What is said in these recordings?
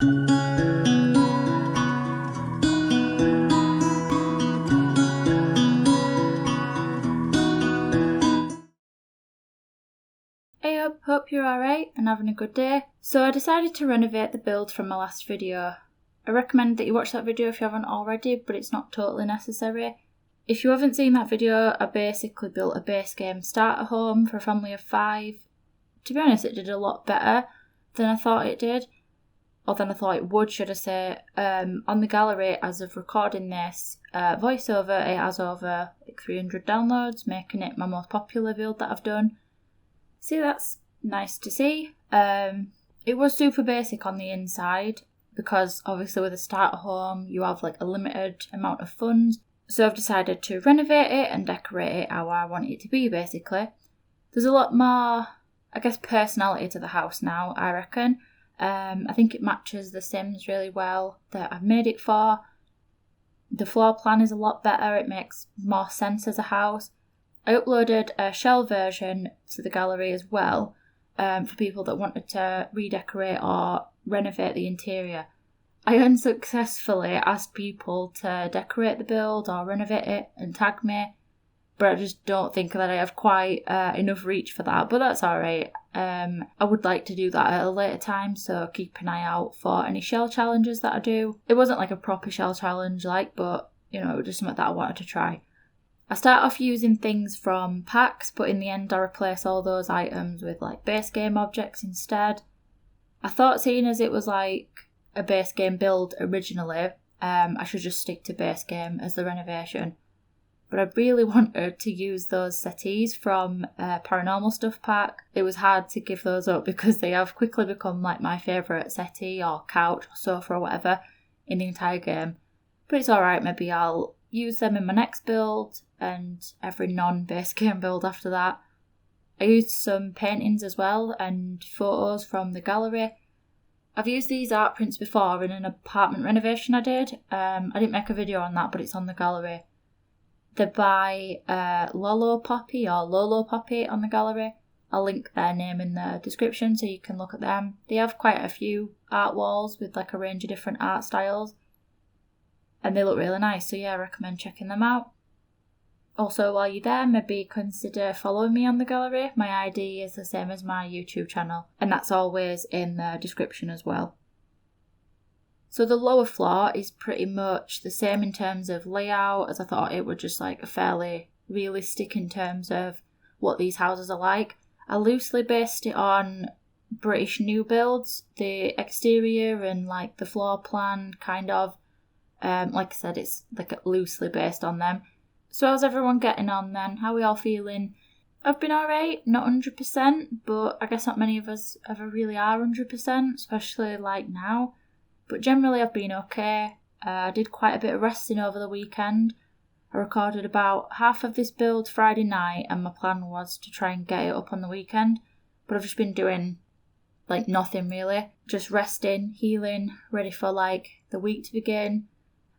Eyup, hope you're alright and having a good day. So I decided to renovate the build from my last video. I recommend that you watch that video if you haven't already, but it's not totally necessary. If you haven't seen that video, I basically built a base game starter home for a family of 5. To be honest, it did a lot better than I thought it did. Or than I thought it would, should I say. On the gallery, as of recording this voiceover, it has over 300 downloads, making it my most popular build that I've done. So that's nice to see. It was super basic on the inside because obviously with a starter home you have like a limited amount of funds. So I've decided to renovate it and decorate it how I want it to be basically. There's a lot more, I guess, personality to the house now, I reckon. I think it matches the Sims really well that I've made it for. The floor plan is a lot better, it makes more sense as a house. I uploaded a shell version to the gallery as well for people that wanted to redecorate or renovate the interior. I unsuccessfully asked people to decorate the build or renovate it and tag me, but I just don't think that I have quite enough reach for that, but that's alright. I would like to do that at a later time, so keep an eye out for any shell challenges that I do. It wasn't like a proper shell challenge but you know, just something that I wanted to try. I start off using things from packs, but in the end I replace all those items with like base game objects instead. I thought, seeing as it was like a base game build originally, I should just stick to base game as the renovation. But I really wanted to use those settees from Paranormal Stuff pack. It was hard to give those up because they have quickly become like my favourite settee or couch or sofa or whatever in the entire game. But it's alright, maybe I'll use them in my next build and every non-base game build after that. I used some paintings as well and photos from the gallery. I've used these art prints before in an apartment renovation I did. I didn't make a video on that, but it's on the gallery. They're by Lolo Poppy on the gallery. I'll link their name in the description so you can look at them. They have quite a few art walls with like a range of different art styles. And they look really nice, so yeah, I recommend checking them out. Also, while you're there, maybe consider following me on the gallery. My ID is the same as my YouTube channel, and that's always in the description as well. So the lower floor is pretty much the same in terms of layout, as I thought it would just like fairly realistic in terms of what these houses are like. I loosely based it on British new builds, the exterior and like the floor plan kind of. Like I said, it's like loosely based on them. So how's everyone getting on then? How are we all feeling? I've been alright, not 100%, but I guess not many of us ever really are 100%, especially like now. But generally I've been okay. I did quite a bit of resting over the weekend. I recorded about half of this build Friday night and my plan was to try and get it up on the weekend. But I've just been doing like nothing really. Just resting, healing, ready for like the week to begin.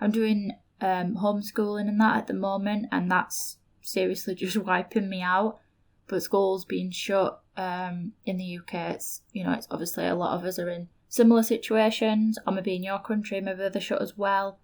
I'm doing homeschooling and that at the moment, and that's seriously just wiping me out. But school's been shut in the UK. It's obviously a lot of us are in similar situations, or maybe in your country, maybe they're shut as well.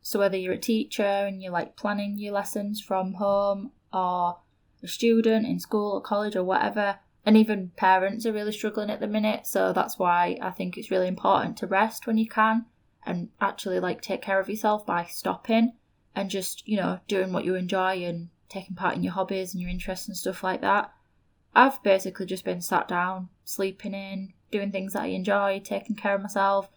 So whether you're a teacher and you're like planning your lessons from home, or a student in school or college or whatever, and even parents are really struggling at the minute. So that's why I think it's really important to rest when you can. And actually like take care of yourself by stopping and just, doing what you enjoy and taking part in your hobbies and your interests and stuff like that. I've basically just been sat down, sleeping in, doing things that I enjoy, taking care of myself.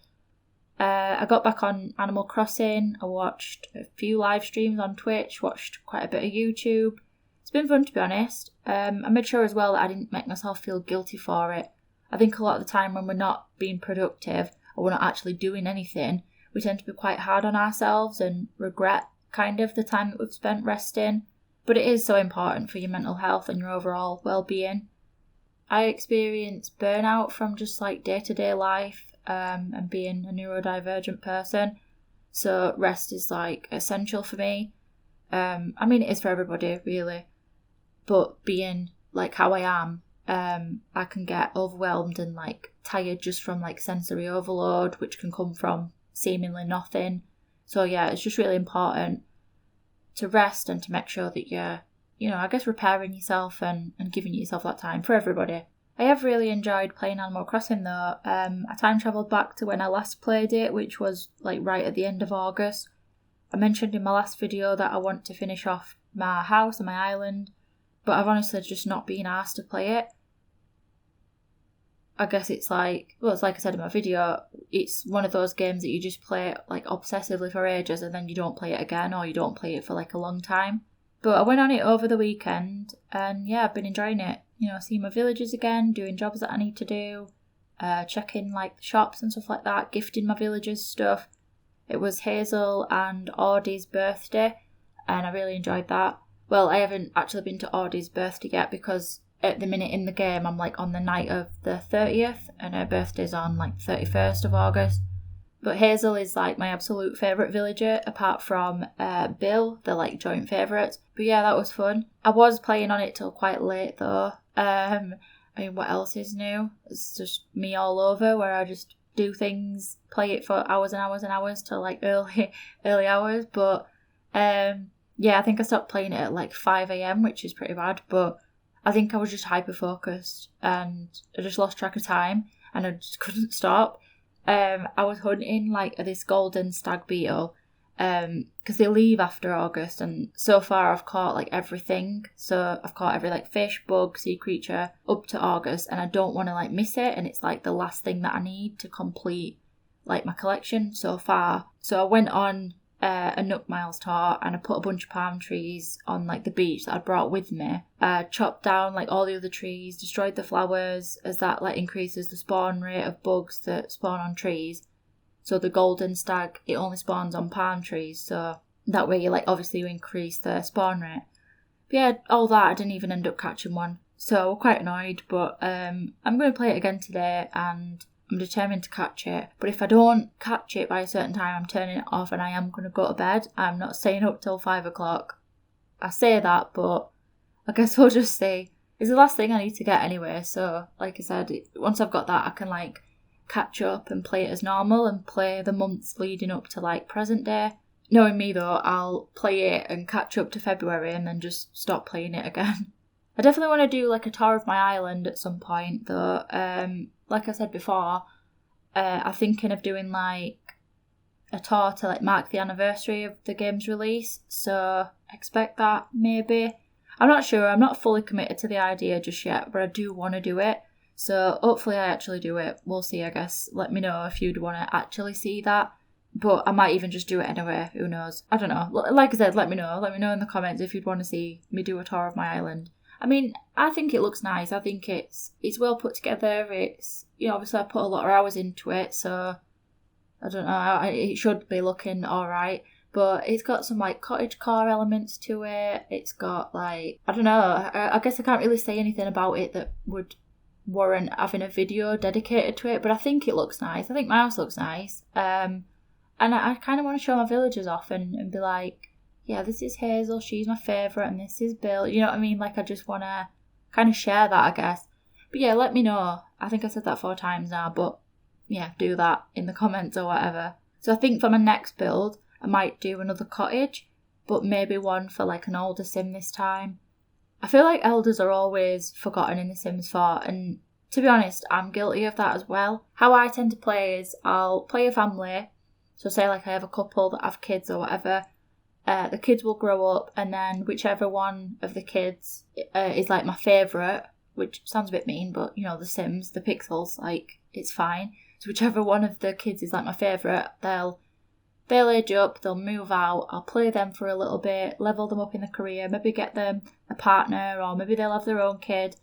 I got back on Animal Crossing. I watched a few live streams on Twitch, watched quite a bit of YouTube. It's been fun, to be honest. I made sure as well that I didn't make myself feel guilty for it. I think a lot of the time when we're not being productive, or we're not actually doing anything, we tend to be quite hard on ourselves and regret kind of the time that we've spent resting. But it is so important for your mental health and your overall well-being. I experience burnout from just like day-to-day life and being a neurodivergent person. So rest is like essential for me. It is for everybody really. But being like how I am I can get overwhelmed and like tired just from like sensory overload, which can come from seemingly nothing. So yeah, it's just really important to rest and to make sure that you're, I guess repairing yourself and giving yourself that time for everybody. I have really enjoyed playing Animal Crossing though. I time travelled back to when I last played it, which was like right at the end of August. I mentioned in my last video that I want to finish off my house and my island, but I've honestly just not been asked to play it. I guess it's like I said in my video, it's one of those games that you just play like obsessively for ages and then you don't play it again, or you don't play it for like a long time. But I went on it over the weekend and yeah, I've been enjoying it. Seeing my villagers again, doing jobs that I need to do, checking like the shops and stuff like that, gifting my villagers stuff. It was Hazel and Audie's birthday and I really enjoyed that. Well, I haven't actually been to Audie's birthday yet because at the minute in the game I'm like on the night of the 30th and her birthday's on like 31st of August. But Hazel is like my absolute favourite villager apart from Bill. They're like joint favourites. But yeah, that was fun. I was playing on it till quite late though. What else is new? It's just me all over where I just do things, play it for hours and hours and hours till like early hours. But yeah, I think I stopped playing it at like 5 a.m, which is pretty bad. But I think I was just hyper focused and I just lost track of time and I just couldn't stop. I was hunting like this golden stag beetle because they leave after August, and so far I've caught like everything. So I've caught every like fish, bug, sea creature up to August, and I don't want to like miss it, and it's like the last thing that I need to complete like my collection so far. So I went on a Nook Miles tour and I put a bunch of palm trees on like the beach that I brought with me. Chopped down like all the other trees, destroyed the flowers as that like increases the spawn rate of bugs that spawn on trees. So the golden stag, it only spawns on palm trees, so that way you increase the spawn rate. But yeah, all that I didn't even end up catching one. So I'm quite annoyed, but I'm going to play it again today and I'm determined to catch it. But if I don't catch it by a certain time, I'm turning it off and I am going to go to bed. I'm not staying up till 5 o'clock. I say that, but I guess we'll just see. It's the last thing I need to get anyway. So, like I said, once I've got that, I can like catch up and play it as normal and play the months leading up to like present day. Knowing me though, I'll play it and catch up to February and then just stop playing it again. I definitely want to do like a tour of my island at some point though. Like I said before, I'm thinking of doing like a tour to like mark the anniversary of the game's release. So expect that maybe. I'm not sure. I'm not fully committed to the idea just yet, but I do want to do it. So hopefully I actually do it. We'll see, I guess. Let me know if you'd want to actually see that. But I might even just do it anyway. Who knows? I don't know. Like I said, let me know. Let me know in the comments if you'd want to see me do a tour of my island. I mean, I think it looks nice. I think it's well put together. It's, obviously I put a lot of hours into it, so I don't know. It should be looking alright. But it's got some like cottagecore elements to it. It's got like, I don't know. I guess I can't really say anything about it that would warrant having a video dedicated to it. But I think it looks nice. I think my house looks nice. And I kind of want to show my villagers off and be like, yeah, this is Hazel, she's my favourite, and this is Bill. You know what I mean? Like, I just want to kind of share that, I guess. But yeah, let me know. I think I said that 4 times now, but yeah, do that in the comments or whatever. So I think for my next build, I might do another cottage, but maybe one for like an older sim this time. I feel like elders are always forgotten in The Sims 4, and to be honest, I'm guilty of that as well. How I tend to play is I'll play a family, so say like I have a couple that have kids or whatever. The kids will grow up, and then whichever one of the kids is like my favourite, which sounds a bit mean, but The Sims, the pixels, like, it's fine. So whichever one of the kids is like my favourite, they'll age up, they'll move out, I'll play them for a little bit, level them up in the career, maybe get them a partner, or maybe they'll have their own kid,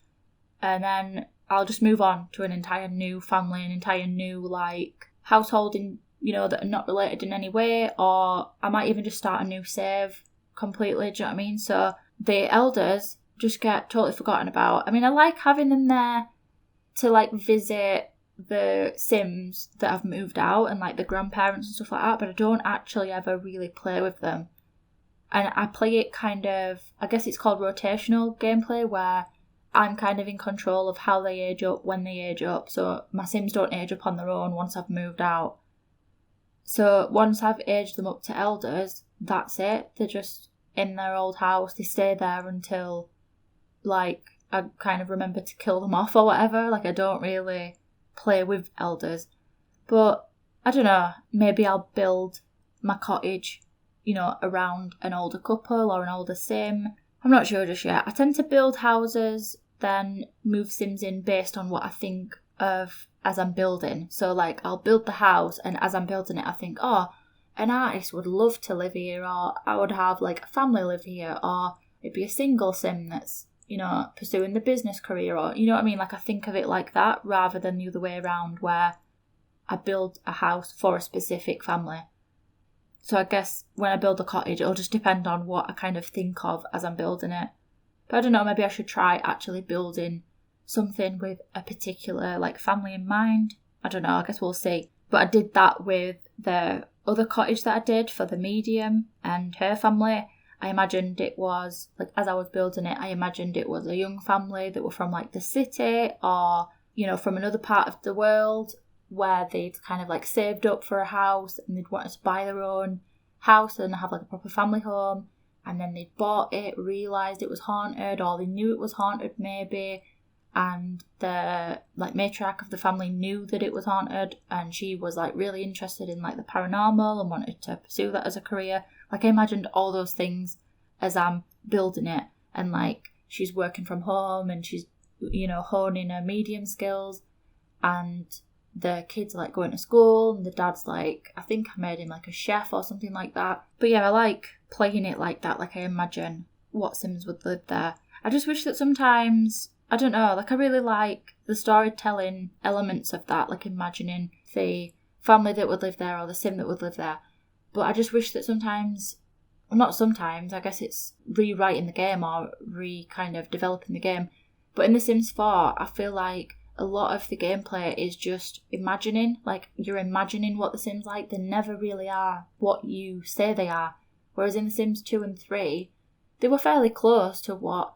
and then I'll just move on to an entire new family, an entire new like household that are not related in any way, or I might even just start a new save completely, do you know what I mean? So the elders just get totally forgotten about. I mean, I like having them there to like visit the Sims that have moved out and like the grandparents and stuff like that, but I don't actually ever really play with them. And I play it kind of, I guess it's called rotational gameplay, where I'm kind of in control of how they age up, when they age up. So my Sims don't age up on their own once I've moved out. So once I've aged them up to elders, that's it. They're just in their old house. They stay there until, like, I kind of remember to kill them off or whatever. Like, I don't really play with elders. But I don't know, maybe I'll build my cottage, you know, around an older couple or an older Sim. I'm not sure just yet. I tend to build houses, then move Sims in based on what I think of as I'm building. So, like, I'll build the house, and as I'm building it, I think, oh, an artist would love to live here, or I would have, like, a family live here, or it'd be a single Sim that's, you know, pursuing the business career, or, you know what I mean? Like, I think of it like that, rather than the other way around, where I build a house for a specific family. So I guess when I build a cottage, it'll just depend on what I kind of think of as I'm building it. But I don't know, maybe I should try actually building something with a particular, like, family in mind. I don't know, I guess we'll see. But I did that with the other cottage that I did for the medium and her family. I imagined it was, like, as I was building it, I imagined it was a young family that were from, like, the city, or, you know, from another part of the world, where they'd kind of, like, saved up for a house and they'd wanted to buy their own house and have, like, a proper family home, and then they'd bought it, realised it was haunted, or they knew it was haunted maybe, and the, like, matriarch of the family knew that it was haunted, and she was, like, really interested in, like, the paranormal and wanted to pursue that as a career. Like, I imagined all those things as I'm building it, and, like, she's working from home and she's, you know, honing her medium skills, and the kids are, like, going to school, and the dad's, like, I think I made him, like, a chef or something like that. But yeah, I like playing it like that. Like, I imagine what Sims would live there. I just wish that sometimes, I don't know, like, I really like the storytelling elements of that, like imagining the family that would live there or the Sim that would live there. But I just wish that sometimes, well, not sometimes, I guess it's rewriting the game or kind of developing the game. But in The Sims 4, I feel like a lot of the gameplay is just imagining. Like, you're imagining what the Sims like. They never really are what you say they are. Whereas in The Sims 2 and 3, they were fairly close to what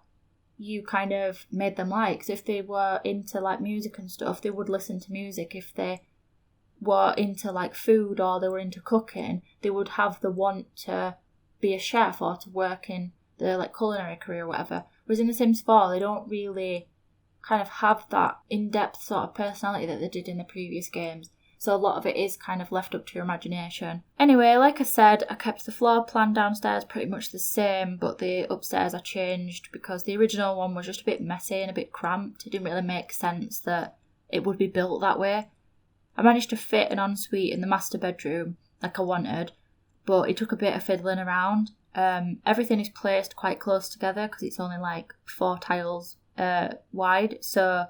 you kind of made them like. So if they were into, like, music and stuff, they would listen to music. If they were into, like, food or they were into cooking, they would have the want to be a chef or to work in the, like, culinary career or whatever. Whereas in The Sims 4, they don't really kind of have that in-depth sort of personality that they did in the previous games. So a lot of it is kind of left up to your imagination. Anyway, like I said, I kept the floor plan downstairs pretty much the same, but the upstairs I changed because the original one was just a bit messy and a bit cramped. It didn't really make sense that it would be built that way. I managed to fit an ensuite in the master bedroom like I wanted, but it took a bit of fiddling around. Everything is placed quite close together because it's only like 4 tiles wide, so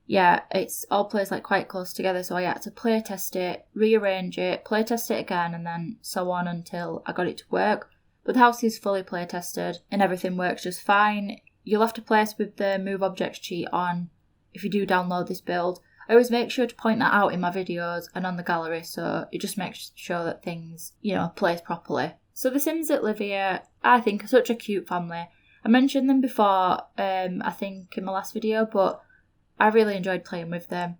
yeah, it's all placed like quite close together, so I had to play test it, rearrange it, play test it again, and then so on until I got it to work. But the house is fully play tested and everything works just fine. You'll have to place with the move objects cheat on if you do download this build. I always make sure to point that out in my videos and on the gallery, so it just makes sure that things, you know, place properly. So the Sims that live here, I think, are such a cute family. I mentioned them before, I think in my last video, but I really enjoyed playing with them.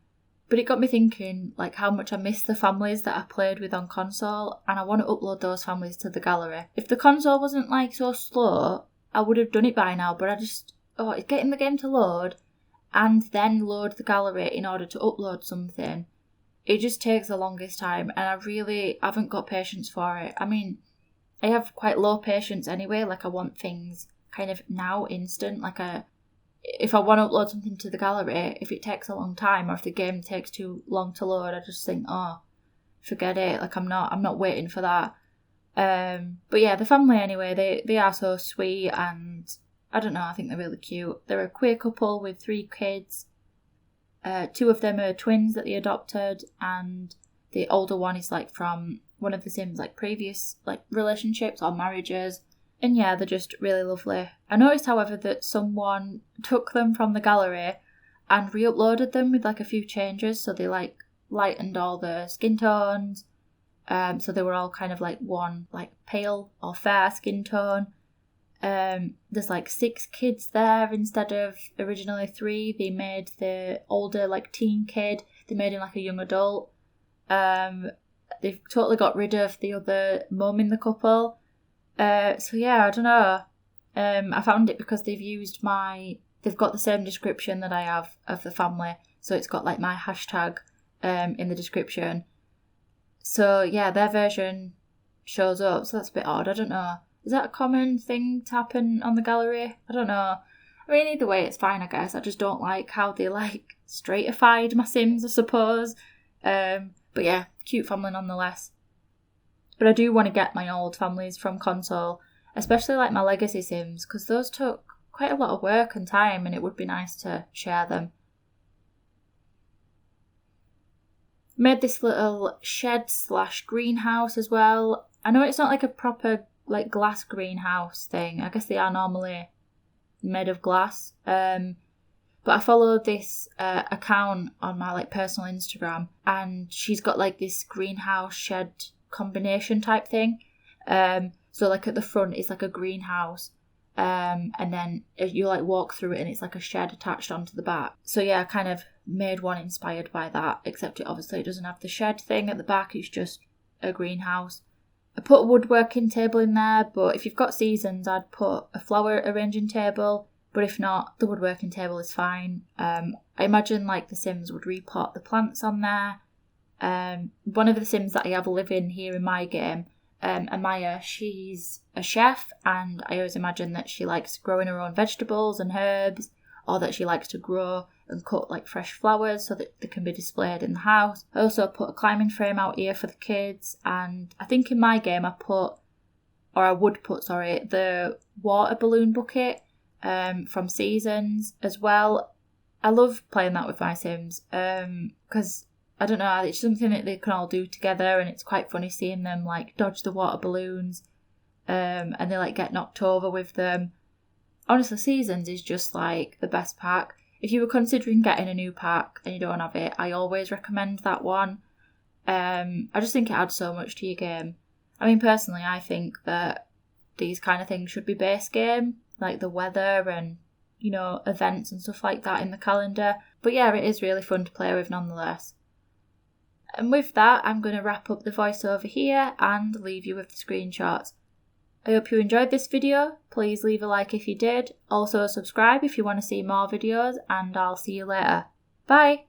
But it got me thinking, like, how much I miss the families that I played with on console, and I want to upload those families to the gallery. If the console wasn't, like, so slow, I would have done it by now, but I just, it's getting the game to load, and then load the gallery in order to upload something. It just takes the longest time, and I really haven't got patience for it. I mean, I have quite low patience anyway, like, I want things kind of now, instant. Like, if I want to upload something to the gallery, if it takes a long time or if the game takes too long to load, I just think, forget it. Like, I'm not waiting for that. But yeah, the family anyway, they are so sweet, and I don't know, I think they're really cute. They're a queer couple with 3 kids. 2 of them are twins that they adopted, and the older one is, like, from one of the Sims, like, previous, like, relationships or marriages. And yeah, they're just really lovely. I noticed, however, that someone took them from the gallery and re-uploaded them with, like, a few changes. So they, like, lightened all the skin tones. So they were all kind of, like, one, like, pale or fair skin tone. There's like 6 kids there instead of originally 3. They made the older like teen kid, they made him like a young adult. They've totally got rid of the other mum in the couple. So yeah, I don't know. I found it because they've got the same description that I have of the family. So it's got like my hashtag in the description. So yeah, their version shows up. So that's a bit odd. I don't know. Is that a common thing to happen on the gallery? I don't know. I mean, either way, it's fine, I guess. I just don't like how they like straightified my Sims, I suppose. But yeah, cute family nonetheless. But I do want to get my old families from console, especially like my legacy Sims, because those took quite a lot of work and time, and it would be nice to share them. Made this little shed/greenhouse as well. I know it's not like a proper like glass greenhouse thing. I guess they are normally made of glass. But I follow this account on my like personal Instagram, and she's got like this greenhouse shed combination type thing. So like at the front it's like a greenhouse, and then you like walk through it and it's like a shed attached onto the back. So yeah, I kind of made one inspired by that, except it doesn't have the shed thing at the back. It's just a greenhouse. I put a woodworking table in there, but if you've got seasons, I'd put a flower arranging table. But if not, the woodworking table is fine. I imagine like the Sims would repot the plants on there. One of the Sims that I have living here in my game, Amaya, she's a chef, and I always imagine that she likes growing her own vegetables and herbs, or that she likes to grow and cut like fresh flowers so that they can be displayed in the house. I also put a climbing frame out here for the kids, and I think in my game I would put the water balloon bucket from Seasons as well. I love playing that with my Sims because I don't know, it's something that they can all do together, and it's quite funny seeing them like dodge the water balloons and they like get knocked over with them. Honestly, Seasons is just like the best pack. If you were considering getting a new pack and you don't have it, I always recommend that one. I just think it adds so much to your game. I mean, personally, I think that these kind of things should be base game, like the weather and, you know, events and stuff like that in the calendar. But yeah, it is really fun to play with nonetheless. And with that, I'm going to wrap up the voiceover here and leave you with the screenshots. I hope you enjoyed this video. Please leave a like if you did. Also subscribe if you want to see more videos, and I'll see you later. Bye!